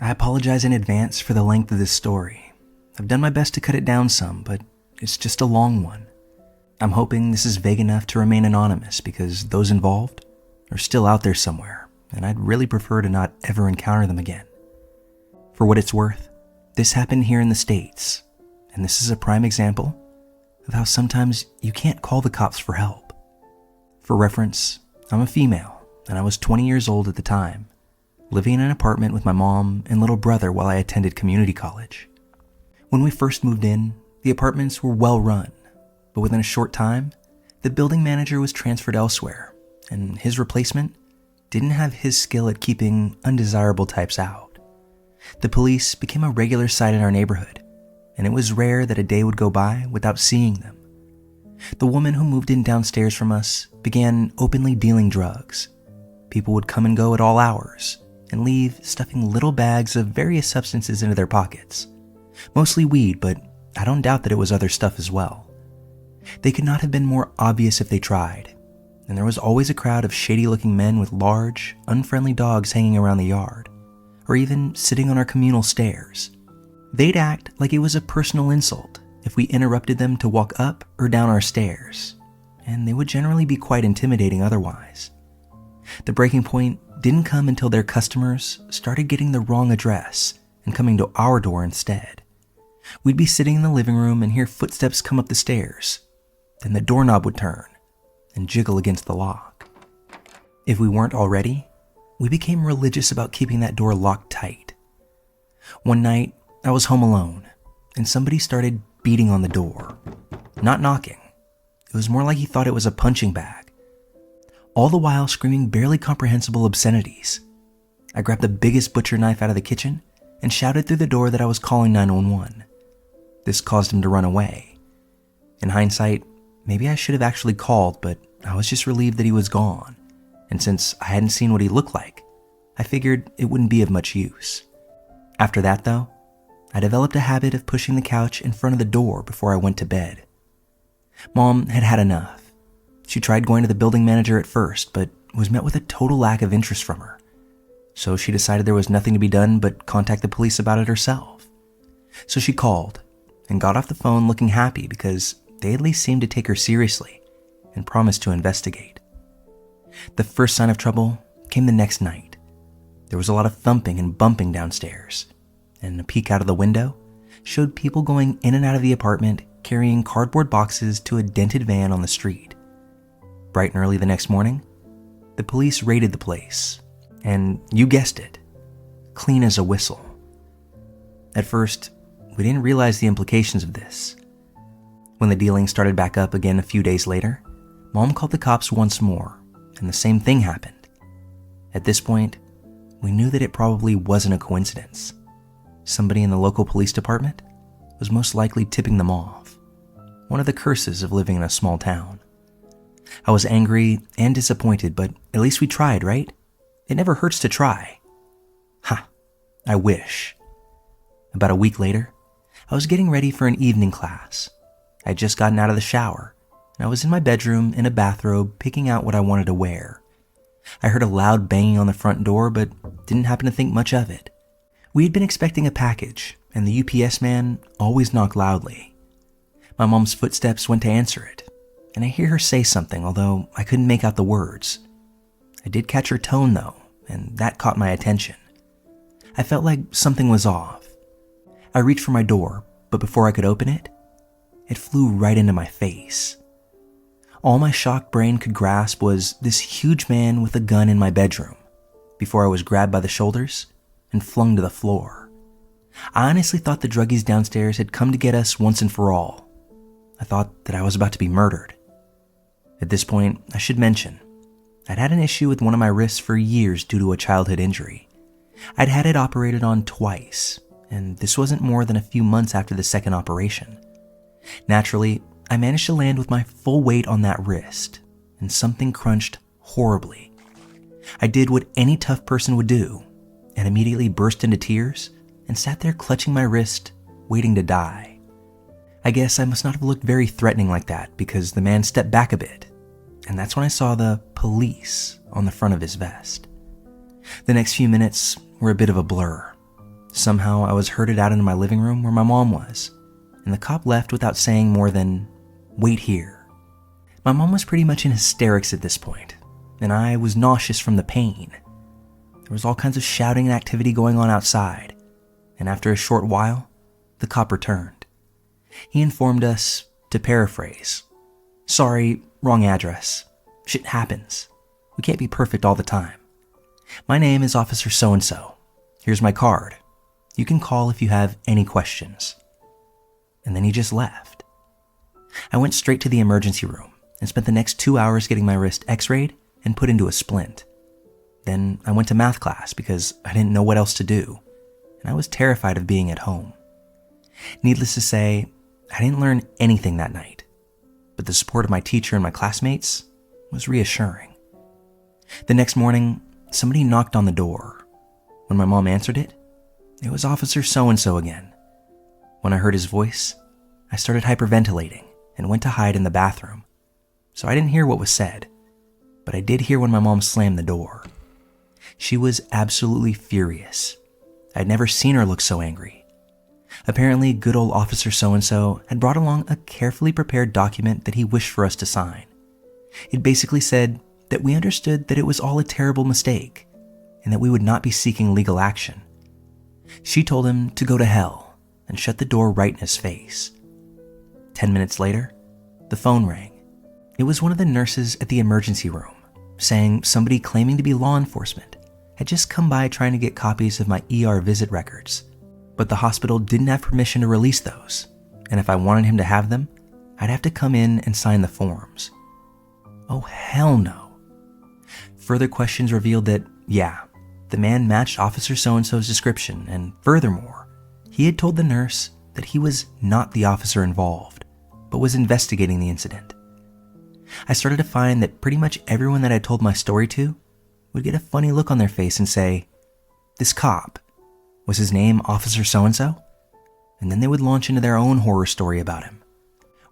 I apologize in advance for the length of this story. I've done my best to cut it down some, but it's just a long one. I'm hoping this is vague enough to remain anonymous because those involved are still out there somewhere, and I'd really prefer to not ever encounter them again. For what it's worth, this happened here in the States, and this is a prime example of how sometimes you can't call the cops for help. For reference, I'm a female, and I was 20 years old at the time, living in an apartment with my mom and little brother while I attended community college. When we first moved in, the apartments were well run, but within a short time, the building manager was transferred elsewhere, and his replacement didn't have his skill at keeping undesirable types out. The police became a regular sight in our neighborhood, and it was rare that a day would go by without seeing them. The woman who moved in downstairs from us began openly dealing drugs. People would come and go at all hours and leave stuffing little bags of various substances into their pockets. Mostly weed, but I don't doubt that it was other stuff as well. They could not have been more obvious if they tried, and there was always a crowd of shady-looking men with large, unfriendly dogs hanging around the yard, or even sitting on our communal stairs. They'd act like it was a personal insult if we interrupted them to walk up or down our stairs, and they would generally be quite intimidating otherwise. The breaking point didn't come until their customers started getting the wrong address and coming to our door instead. We'd be sitting in the living room and hear footsteps come up the stairs. Then the doorknob would turn and jiggle against the lock. If we weren't already, we became religious about keeping that door locked tight. One night, I was home alone, and somebody started beating on the door. Not knocking. It was more like he thought it was a punching bag. All the while screaming barely comprehensible obscenities. I grabbed the biggest butcher knife out of the kitchen and shouted through the door that I was calling 911. This caused him to run away. In hindsight, maybe I should have actually called, but I was just relieved that he was gone, and since I hadn't seen what he looked like, I figured it wouldn't be of much use. After that though, I developed a habit of pushing the couch in front of the door before I went to bed. Mom had had enough. She tried going to the building manager at first, but was met with a total lack of interest from her. So she decided there was nothing to be done but contact the police about it herself. So she called and got off the phone looking happy because they at least seemed to take her seriously and promised to investigate. The first sign of trouble came the next night. There was a lot of thumping and bumping downstairs, and a peek out of the window showed people going in and out of the apartment carrying cardboard boxes to a dented van on the street. Bright and early the next morning, the police raided the place, and you guessed it, clean as a whistle. At first, we didn't realize the implications of this. When the dealing started back up again a few days later, Mom called the cops once more, and the same thing happened. At this point, we knew that it probably wasn't a coincidence. Somebody in the local police department was most likely tipping them off. One of the curses of living in a small town. I was angry and disappointed, but at least we tried, right? It never hurts to try. Ha, I wish. About a week later, I was getting ready for an evening class. I'd just gotten out of the shower, and I was in my bedroom in a bathrobe picking out what I wanted to wear. I heard a loud banging on the front door, but didn't happen to think much of it. We had been expecting a package, and the UPS man always knocked loudly. My mom's footsteps went to answer it, and I hear her say something, although I couldn't make out the words. I did catch her tone though, and that caught my attention. I felt like something was off. I reached for my door, but before I could open it, it flew right into my face. All my shocked brain could grasp was this huge man with a gun in my bedroom, before I was grabbed by the shoulders and flung to the floor. I honestly thought the druggies downstairs had come to get us once and for all. I thought that I was about to be murdered. At this point, I should mention, I'd had an issue with one of my wrists for years due to a childhood injury. I'd had it operated on twice, and this wasn't more than a few months after the second operation. Naturally, I managed to land with my full weight on that wrist, and something crunched horribly. I did what any tough person would do, and immediately burst into tears and sat there clutching my wrist, waiting to die. I guess I must not have looked very threatening like that because the man stepped back a bit, and that's when I saw the police on the front of his vest. The next few minutes were a bit of a blur. Somehow I was herded out into my living room where my mom was, and the cop left without saying more than, "Wait here." My mom was pretty much in hysterics at this point, and I was nauseous from the pain. There was all kinds of shouting and activity going on outside, and after a short while, the cop returned. He informed us, to paraphrase, "Sorry, wrong address. Shit happens. We can't be perfect all the time. My name is Officer So-and-so. Here's my card. You can call if you have any questions." And then he just left. I went straight to the emergency room and spent the next 2 hours getting my wrist x-rayed and put into a splint. Then I went to math class because I didn't know what else to do, and I was terrified of being at home. Needless to say, I didn't learn anything that night, but the support of my teacher and my classmates was reassuring. The next morning, somebody knocked on the door. When my mom answered it, it was Officer So-and-so again. When I heard his voice, I started hyperventilating and went to hide in the bathroom. So I didn't hear what was said, but I did hear when my mom slammed the door. She was absolutely furious. I'd never seen her look so angry. Apparently, good old Officer So-and-so had brought along a carefully prepared document that he wished for us to sign. It basically said that we understood that it was all a terrible mistake and that we would not be seeking legal action. She told him to go to hell and shut the door right in his face. 10 minutes later, the phone rang. It was one of the nurses at the emergency room, saying somebody claiming to be law enforcement had just come by trying to get copies of my ER visit records, but the hospital didn't have permission to release those, and if I wanted him to have them, I'd have to come in and sign the forms. Oh, hell no. Further questions revealed that, the man matched Officer So-and-so's description, and furthermore, he had told the nurse that he was not the officer involved, but was investigating the incident. I started to find that pretty much everyone that I told my story to would get a funny look on their face and say, "This cop, was his name Officer So-and-so?" And then they would launch into their own horror story about him.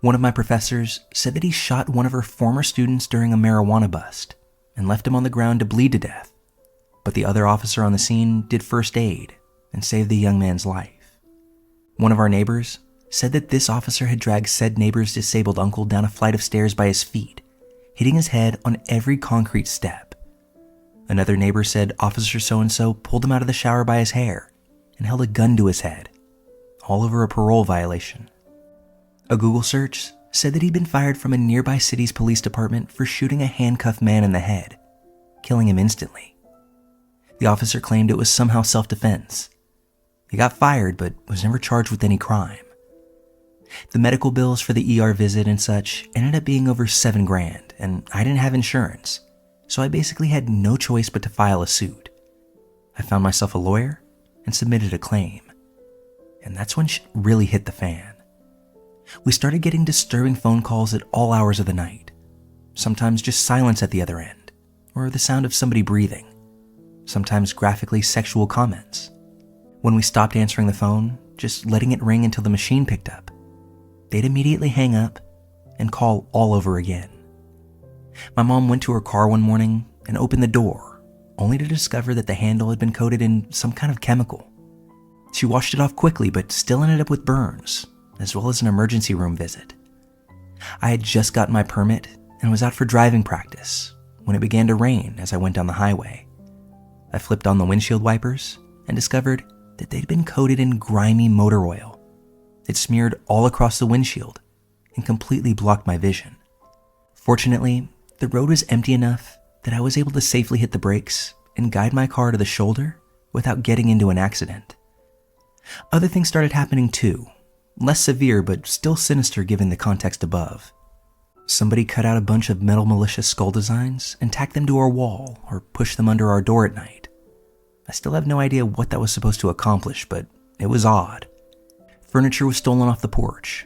One of my professors said that he shot one of her former students during a marijuana bust and left him on the ground to bleed to death, but the other officer on the scene did first aid and saved the young man's life. One of our neighbors said that this officer had dragged said neighbor's disabled uncle down a flight of stairs by his feet, hitting his head on every concrete step. Another neighbor said Officer So-and-so pulled him out of the shower by his hair and held a gun to his head, all over a parole violation. A Google search said that he'd been fired from a nearby city's police department for shooting a handcuffed man in the head, killing him instantly. The officer claimed it was somehow self-defense. He got fired but was never charged with any crime. The medical bills for the ER visit and such ended up being over $7,000, and I didn't have insurance, so I basically had no choice but to file a suit. I found myself a lawyer and submitted a claim. And that's when shit really hit the fan. We started getting disturbing phone calls at all hours of the night. Sometimes just silence at the other end, or the sound of somebody breathing. Sometimes graphically sexual comments. When we stopped answering the phone, just letting it ring until the machine picked up, they'd immediately hang up and call all over again. My mom went to her car one morning and opened the door, only to discover that the handle had been coated in some kind of chemical. She washed it off quickly, but still ended up with burns, as well as an emergency room visit. I had just gotten my permit and was out for driving practice when it began to rain as I went down the highway. I flipped on the windshield wipers and discovered that they'd been coated in grimy motor oil. It smeared all across the windshield and completely blocked my vision. Fortunately, the road was empty enough that I was able to safely hit the brakes and guide my car to the shoulder without getting into an accident. Other things started happening too, less severe but still sinister given the context above. Somebody cut out a bunch of metal militia skull designs and tacked them to our wall or pushed them under our door at night. I still have no idea what that was supposed to accomplish, but it was odd. Furniture was stolen off the porch.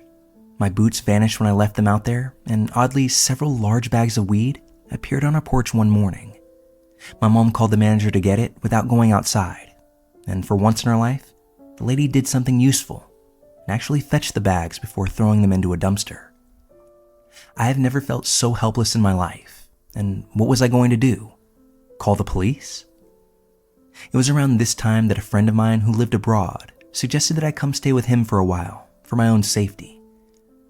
My boots vanished when I left them out there, and oddly, several large bags of weed appeared on our porch one morning. My mom called the manager to get it without going outside, and for once in her life, the lady did something useful and actually fetched the bags before throwing them into a dumpster. I have never felt so helpless in my life, and what was I going to do? Call the police? It was around this time that a friend of mine who lived abroad suggested that I come stay with him for a while, for my own safety.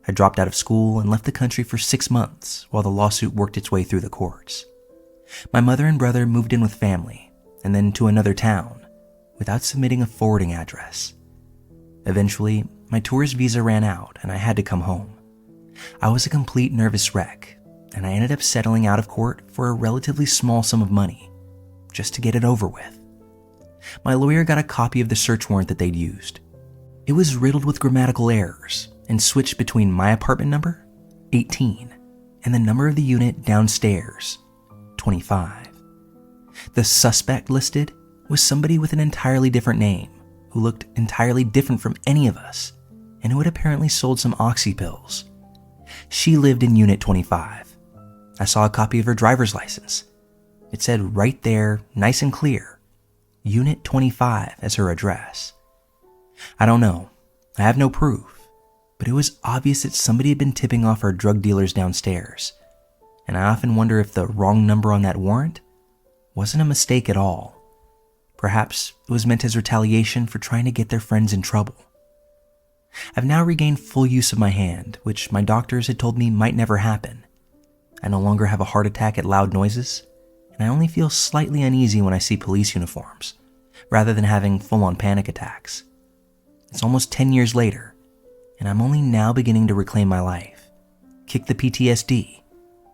I dropped out of school and left the country for 6 months while the lawsuit worked its way through the courts. My mother and brother moved in with family, and then to another town, without submitting a forwarding address. Eventually, my tourist visa ran out and I had to come home. I was a complete nervous wreck, and I ended up settling out of court for a relatively small sum of money, just to get it over with. My lawyer got a copy of the search warrant that they'd used. It was riddled with grammatical errors and switched between my apartment number, 18, and the number of the unit downstairs, 25. The suspect listed was somebody with an entirely different name, who looked entirely different from any of us, and who had apparently sold some oxy pills. She lived in Unit 25. I saw a copy of her driver's license. It said right there, nice and clear, Unit 25 as her address. I don't know. I have no proof, but it was obvious that somebody had been tipping off our drug dealers downstairs, and I often wonder if the wrong number on that warrant wasn't a mistake at all. Perhaps it was meant as retaliation for trying to get their friends in trouble. I've now regained full use of my hand, which my doctors had told me might never happen. I no longer have a heart attack at loud noises, and I only feel slightly uneasy when I see police uniforms, rather than having full-on panic attacks. It's almost 10 years later, and I'm only now beginning to reclaim my life, kick the PTSD,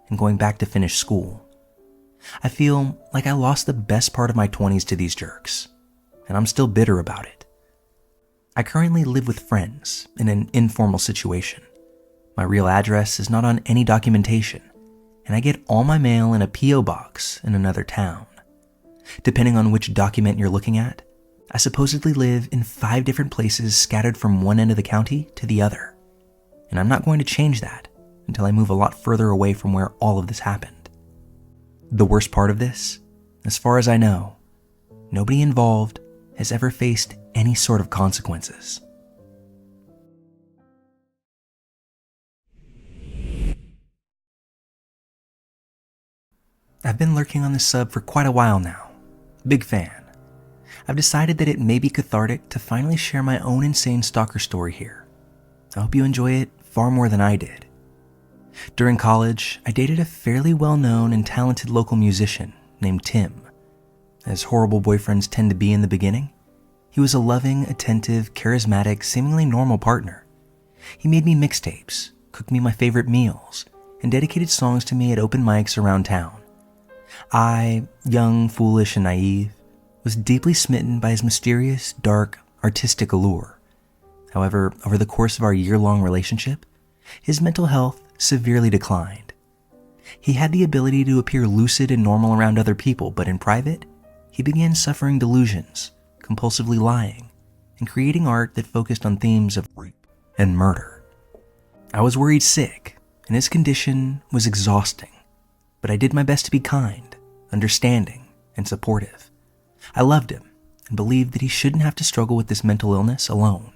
and going back to finish school. I feel like I lost the best part of my 20s to these jerks, and I'm still bitter about it. I currently live with friends in an informal situation. My real address is not on any documentation, and I get all my mail in a P.O. box in another town. Depending on which document you're looking at, I supposedly live in 5 different places scattered from one end of the county to the other, and I'm not going to change that until I move a lot further away from where all of this happened. The worst part of this, as far as I know, nobody involved has ever faced any sort of consequences. I've been lurking on this sub for quite a while now. Big fan. I've decided that it may be cathartic to finally share my own insane stalker story here. I hope you enjoy it far more than I did. During college, I dated a fairly well-known and talented local musician named Tim. As horrible boyfriends tend to be in the beginning, he was a loving, attentive, charismatic, seemingly normal partner. He made me mixtapes, cooked me my favorite meals, and dedicated songs to me at open mics around town. I, young, foolish, and naive, was deeply smitten by his mysterious, dark, artistic allure. However, over the course of our year-long relationship, his mental health severely declined. He had the ability to appear lucid and normal around other people, but in private, he began suffering delusions, compulsively lying, and creating art that focused on themes of rape and murder. I was worried sick, and his condition was exhausting, but I did my best to be kind, understanding, and supportive. I loved him and believed that he shouldn't have to struggle with this mental illness alone.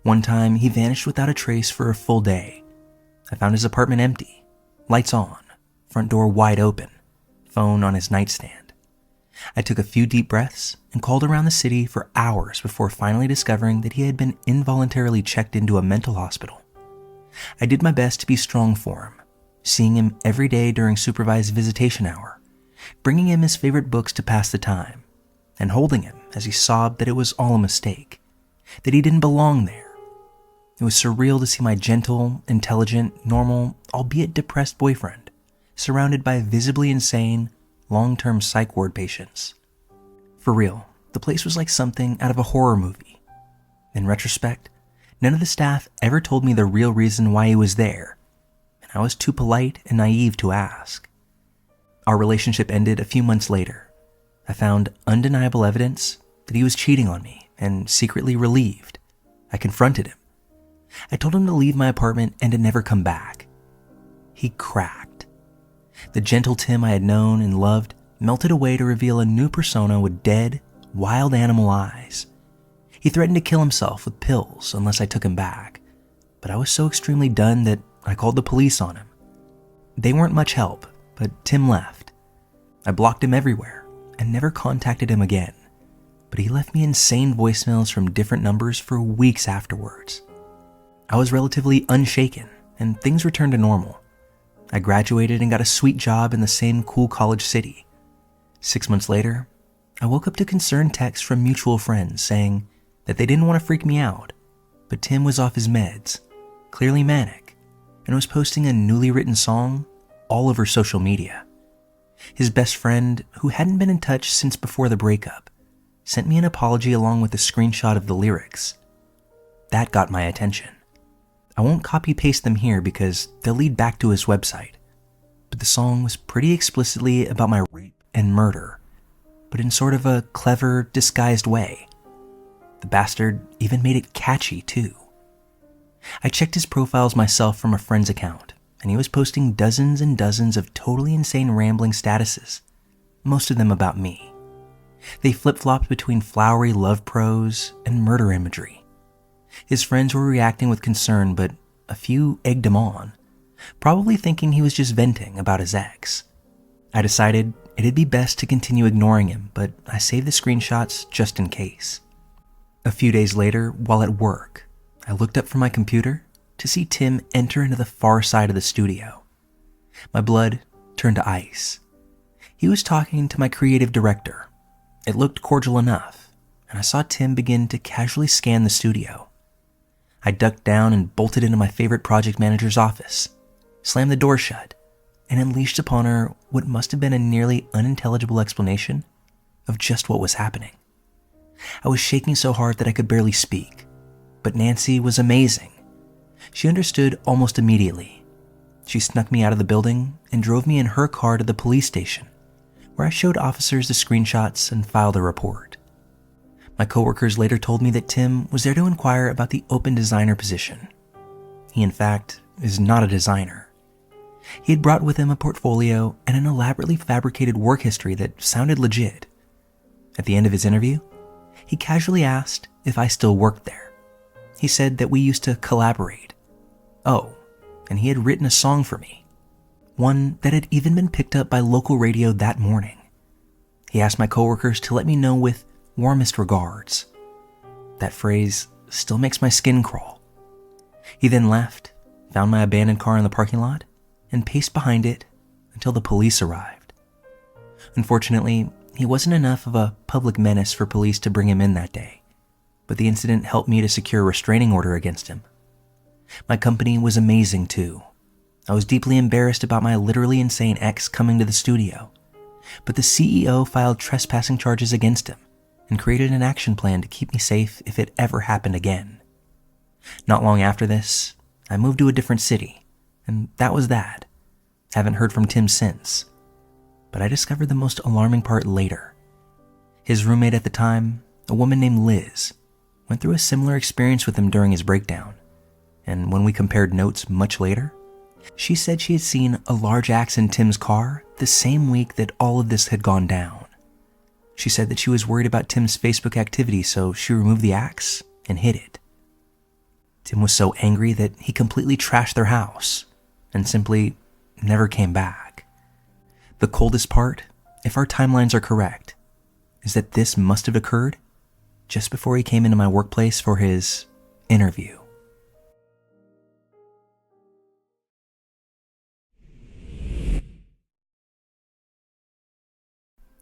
One time, he vanished without a trace for a full day. I found his apartment empty, lights on, front door wide open, phone on his nightstand. I took a few deep breaths and called around the city for hours before finally discovering that he had been involuntarily checked into a mental hospital. I did my best to be strong for him, seeing him every day during supervised visitation hour, bringing him his favorite books to pass the time, and holding him as he sobbed that it was all a mistake, that he didn't belong there. It was surreal to see my gentle, intelligent, normal, albeit depressed boyfriend surrounded by visibly insane, long-term psych ward patients. For real, the place was like something out of a horror movie. In retrospect, none of the staff ever told me the real reason why he was there, and I was too polite and naive to ask. Our relationship ended a few months later. I found undeniable evidence that he was cheating on me, and secretly relieved, I confronted him. I told him to leave my apartment and to never come back. He cracked. The gentle Tim I had known and loved melted away to reveal a new persona with dead, wild animal eyes. He threatened to kill himself with pills unless I took him back, but I was so extremely done that I called the police on him. They weren't much help, but Tim left. I blocked him everywhere, I never contacted him again, but he left me insane voicemails from different numbers for weeks afterwards. I was relatively unshaken, and things returned to normal. I graduated and got a sweet job in the same cool college city. 6 months later, I woke up to concerned texts from mutual friends saying that they didn't want to freak me out, but Tim was off his meds, clearly manic, and was posting a newly written song all over social media. His best friend, who hadn't been in touch since before the breakup, sent me an apology along with a screenshot of the lyrics. That got my attention. I won't copy-paste them here because they'll lead back to his website, but the song was pretty explicitly about my rape and murder, but in sort of a clever, disguised way. The bastard even made it catchy, too. I checked his profiles myself from a friend's account, and he was posting dozens and dozens of totally insane rambling statuses, most of them about me. They flip-flopped between flowery love prose and murder imagery. His friends were reacting with concern, but a few egged him on, probably thinking he was just venting about his ex. I decided it'd be best to continue ignoring him, but I saved the screenshots just in case. A few days later, while at work, I looked up from my computer to see Tim enter into the far side of the studio. My blood turned to ice. He was talking to my creative director. It looked cordial enough, and I saw Tim begin to casually scan the studio. I ducked down and bolted into my favorite project manager's office, slammed the door shut, and unleashed upon her what must have been a nearly unintelligible explanation of just what was happening. I was shaking so hard that I could barely speak, but Nancy was amazing. She understood almost immediately. She snuck me out of the building and drove me in her car to the police station, where I showed officers the screenshots and filed a report. My coworkers later told me that Tim was there to inquire about the open designer position. He, in fact, is not a designer. He had brought with him a portfolio and an elaborately fabricated work history that sounded legit. At the end of his interview, he casually asked if I still worked there. He said that we used to collaborate. Oh, and he had written a song for me, one that had even been picked up by local radio that morning. He asked my coworkers to let me know with warmest regards. That phrase still makes my skin crawl. He then left, found my abandoned car in the parking lot, and paced behind it until the police arrived. Unfortunately, he wasn't enough of a public menace for police to bring him in that day, but the incident helped me to secure a restraining order against him. My company was amazing too. I was deeply embarrassed about my literally insane ex coming to the studio, but the CEO filed trespassing charges against him and created an action plan to keep me safe if it ever happened again. Not long after this, I moved to a different city, and that was that. Haven't heard from Tim since. But I discovered the most alarming part later. His roommate at the time, a woman named Liz, went through a similar experience with him during his breakdown, and when we compared notes much later, she said she had seen a large axe in Tim's car the same week that all of this had gone down. She said that she was worried about Tim's Facebook activity, so she removed the axe and hid it. Tim was so angry that he completely trashed their house and simply never came back. The coldest part, if our timelines are correct, is that this must have occurred just before he came into my workplace for his interview.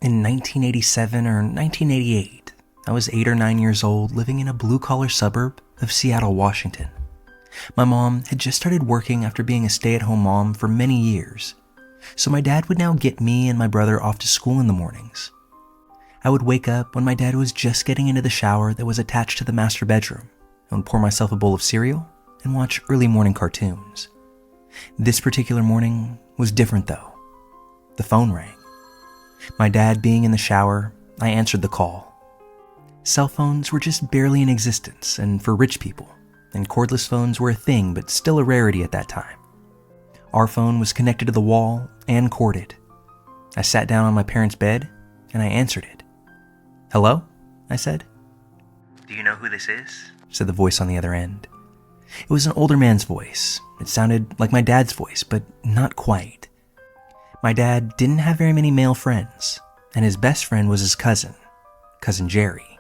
In 1987 or 1988, I was 8 or 9 years old living in a blue-collar suburb of Seattle, Washington. My mom had just started working after being a stay-at-home mom for many years, so my dad would now get me and my brother off to school in the mornings. I would wake up when my dad was just getting into the shower that was attached to the master bedroom and would pour myself a bowl of cereal and watch early morning cartoons. This particular morning was different though. The phone rang. My dad being in the shower, I answered the call. Cell phones were just barely in existence, and for rich people, and cordless phones were a thing but still a rarity at that time. Our phone was connected to the wall and corded. I sat down on my parents' bed and I answered it. "Hello?" I said. "Do you know who this is?" said the voice on the other end. It was an older man's voice. It sounded like my dad's voice, but not quite. My dad didn't have very many male friends, and his best friend was his cousin Jerry.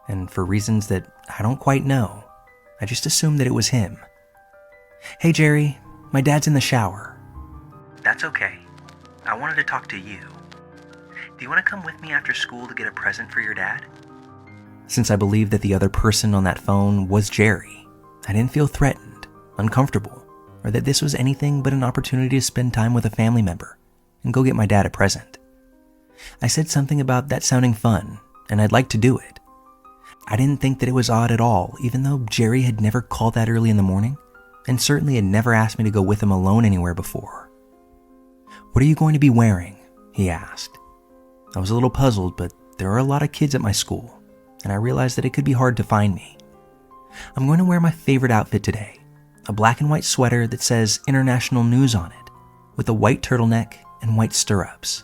And for reasons that I don't quite know, I just assumed that it was him. "Hey Jerry, my dad's in the shower." "That's okay. I wanted to talk to you. Do you want to come with me after school to get a present for your dad?" Since I believed that the other person on that phone was Jerry, I didn't feel threatened, uncomfortable, or that this was anything but an opportunity to spend time with a family member and go get my dad a present. I said something about that sounding fun, and I'd like to do it. I didn't think that it was odd at all, even though Jerry had never called that early in the morning, and certainly had never asked me to go with him alone anywhere before. "What are you going to be wearing?" he asked. I was a little puzzled, but there are a lot of kids at my school, and I realized that it could be hard to find me. "I'm going to wear my favorite outfit today, a black and white sweater that says International News on it, with a white turtleneck and white stirrups."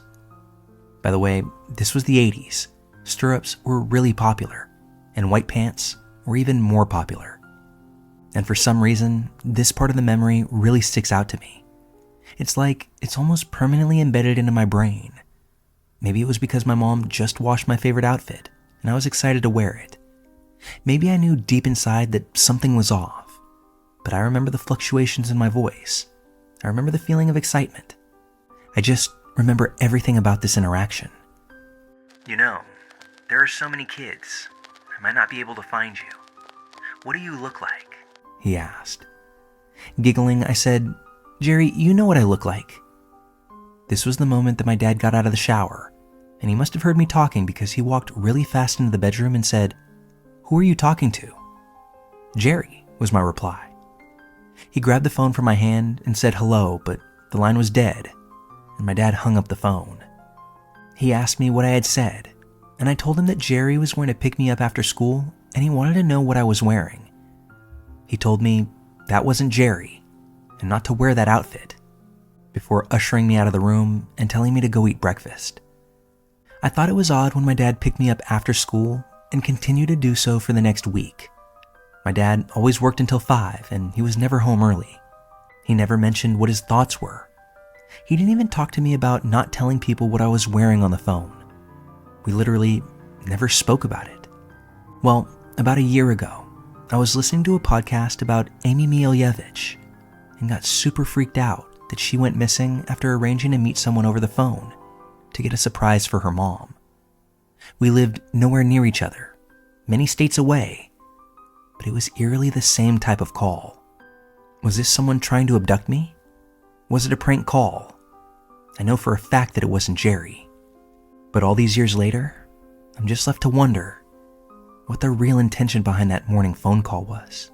By the way, this was the 80s. Stirrups were really popular, and white pants were even more popular. And for some reason, this part of the memory really sticks out to me. It's like it's almost permanently embedded into my brain. Maybe it was because my mom just washed my favorite outfit, and I was excited to wear it. Maybe I knew deep inside that something was off, but I remember the fluctuations in my voice. I remember the feeling of excitement. I just remember everything about this interaction. "You know, there are so many kids. I might not be able to find you. What do you look like?" he asked. Giggling, I said, "Jerry, you know what I look like." This was the moment that my dad got out of the shower, and he must have heard me talking because he walked really fast into the bedroom and said, "Who are you talking to?" "Jerry," was my reply. He grabbed the phone from my hand and said hello, but the line was dead, and my dad hung up the phone. He asked me what I had said, and I told him that Jerry was going to pick me up after school, and he wanted to know what I was wearing. He told me that wasn't Jerry, and not to wear that outfit, before ushering me out of the room and telling me to go eat breakfast. I thought it was odd when my dad picked me up after school and continued to do so for the next week. My dad always worked until 5, and he was never home early. He never mentioned what his thoughts were. He didn't even talk to me about not telling people what I was wearing on the phone. We literally never spoke about it. Well, about a year ago, I was listening to a podcast about Amy Mieljevich and got super freaked out that she went missing after arranging to meet someone over the phone to get a surprise for her mom. We lived nowhere near each other, many states away, but it was eerily the same type of call. Was this someone trying to abduct me? Was it a prank call? I know for a fact that it wasn't Jerry. But all these years later, I'm just left to wonder what the real intention behind that morning phone call was.